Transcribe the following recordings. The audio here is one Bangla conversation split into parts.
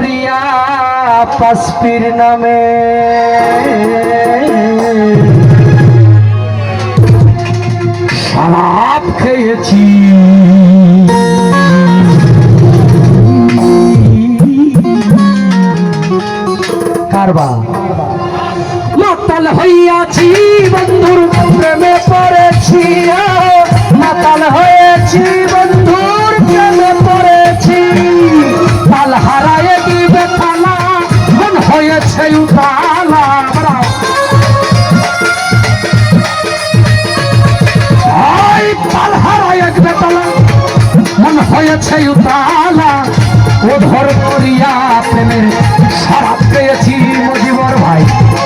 করিয়া পাসপির নামে শরাব খেয়েছি কারবা মাতাল হইয়াছি বন্ধুর প্রেমে পড়েছি মাতাল হয়েছি বন্ধুর প্রেমে পড়েছি তাল হারায় দিবে তালা মন হয়েছে উতালা তাল হারায় দিবে তালা মন হয়েছে উতালা ও ধর করিয়া প্রেমের শরাব পেয়েছি মজিবর ভাই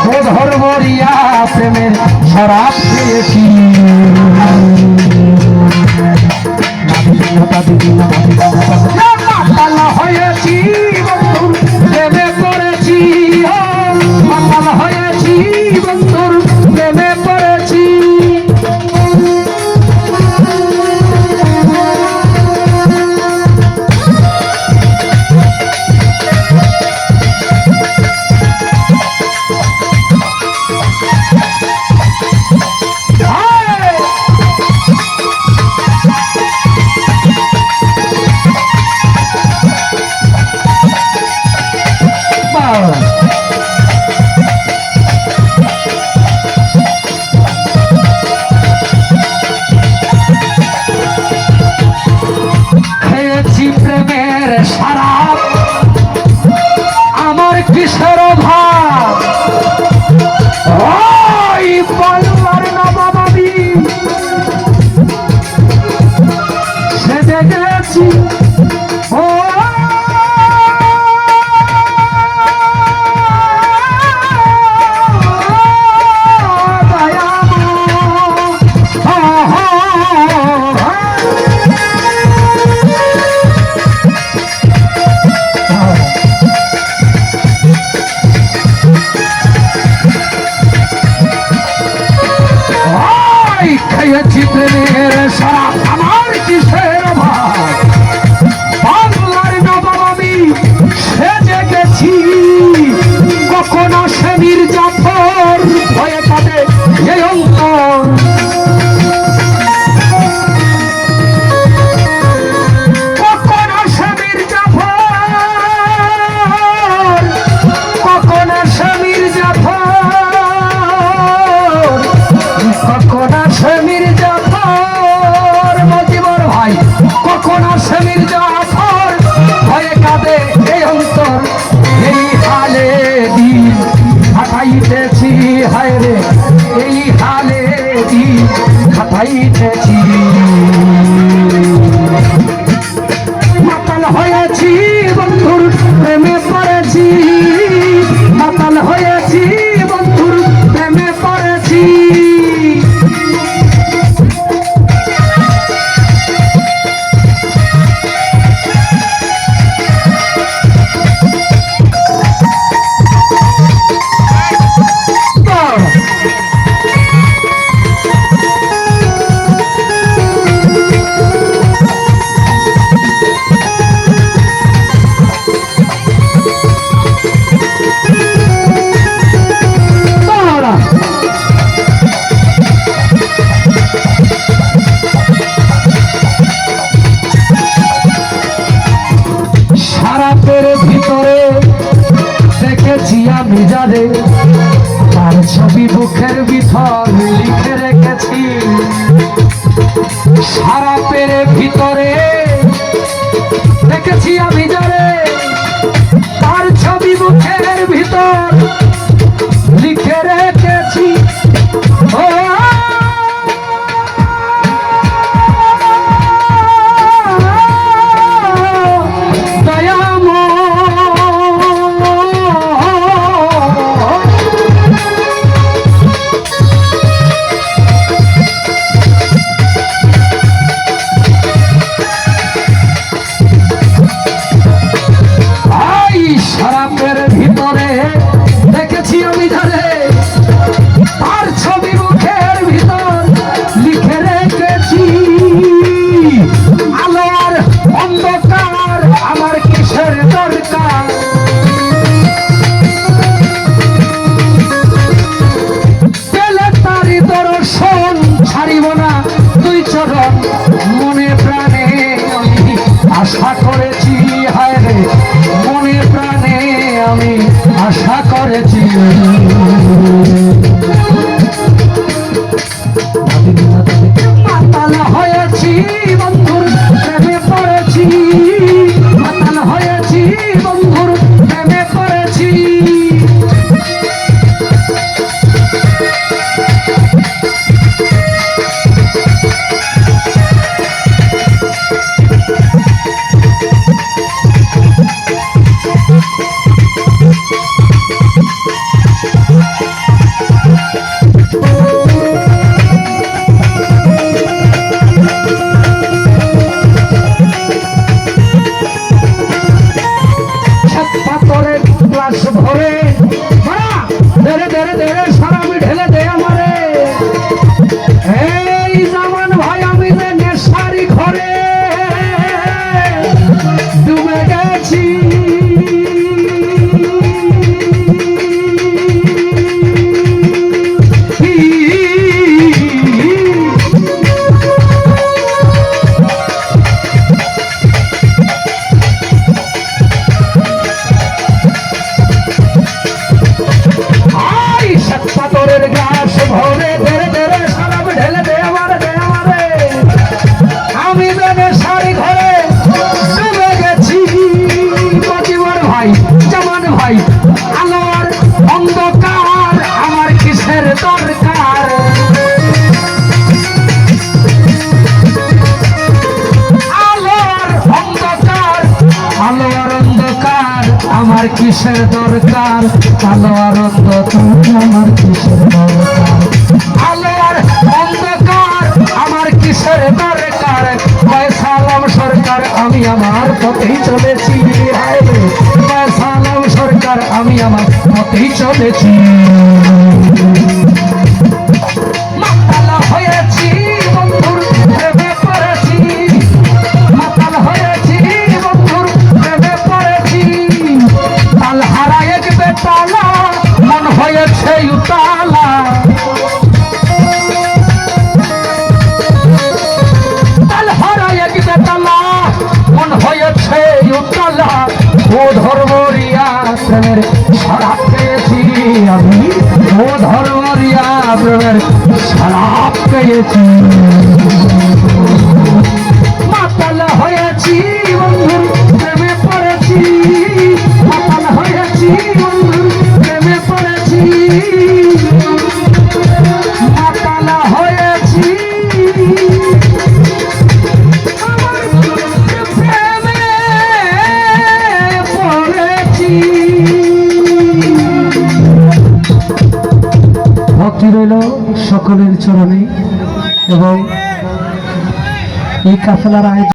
ও ধর করিয়া প্রেমের শরাব পেয়েছি মাতাল হয়েছি বন্ধুর প্রেমে পড়েছি মাতাল হয়েছি বন্ধুর প্রেমে পড়েছি খেয়েছি প্রেমের শরাব আমার কিশোর ভাব ওই বাংলার নবাবী সেজে গেছি ও খেয়েছি প্রেমের শরাব আমার কিসের ভাব বাংলার নবাব আমি সেজে গেছি কখনো সে মির্জাফর ভয়ে কাঁদে এই অন্তর কখনো সে মির্জাফর কখনো সে মির্জাফর কখনো সে মির্জাফর মজিবর ভাই কখনো সে মির্জাফর ভয়ে কাঁদে এই অন্তর এই হালে দিন খাটাইতেছি হায় রে এই হালে দিন খাটাইতেছি মাতাল হয়েছি বন্ধুর প্রেমে পড়েছি মাতাল হয়েছি বন্ধুর প্রেমে পড়েছি শরাবের ভিতরে দেখেছি আমি যারে তার ছবি বুকের ভিতর লিখে রেখেছি শরাবের ভিতরে দেখেছি আমি যারে তার ছবি বুকের ভিতর লিখে রেখেছি ও আশা করেছি, হায় রে মনে প্রাণে আমি আশা করেছি। মাতাল হয়েছি বন্ধুর প্রেমে পড়েছি, মাতাল হয়েছি বন্ধুর প্রেমে পড়েছি। ভরে দেরে দেরে দেরে সারাম ঢেলে দে আমারে। এই জামান ভাই আমি যে নেশারি ঘরে ডুবে গেছি। পাথরের গ্লাস ভরে দেরে দেরে সারাম ঢেলে দে আমারে, দে আমারে। আমি যে শাড়ি ঘরে ডুবে গেছি। মজিবর ভাই, জামান ভাই, আলোর অন্ধকার আমার কিসের দরকার? আলোর অন্ধকার, আলোর অন্ধকার আমার কিসের দরকার? আলোর অন্ধকার আমার কিসের দরকার? আলোর অন্ধকার আমার কিসের দরকার? সালাম সরকার আমি আমার পথেই চলেছি, সালাম সরকার আমি আমার পথেই চলেছি। মাতাল হয়েছি বন্ধুর প্রেমে পড়েছি, মাতাল হয়েছি বন্ধুর প্রেমে পড়েছি। তাল হারায় এক বেতালা মন হয়েছে উতালা, তাল হারায় এক বেতালা মন হয়েছে উতালা। ও ধর্মরিয়া প্রেমের শরাব পেয়েছি আমি, ও ধর্মরিয়া প্রেমের শরাব পেয়েছি। মাতাল হয়েছি বন্ধুর প্রেমে পড়েছি, মাতাল হয়েছি বন্ধুর প্রেমে পড়েছি, মাতাল হয়েছি প্রেমে পড়েছি। ভক্তি রইল সকলের চরণে এবং এই কাফেলার আয়োজন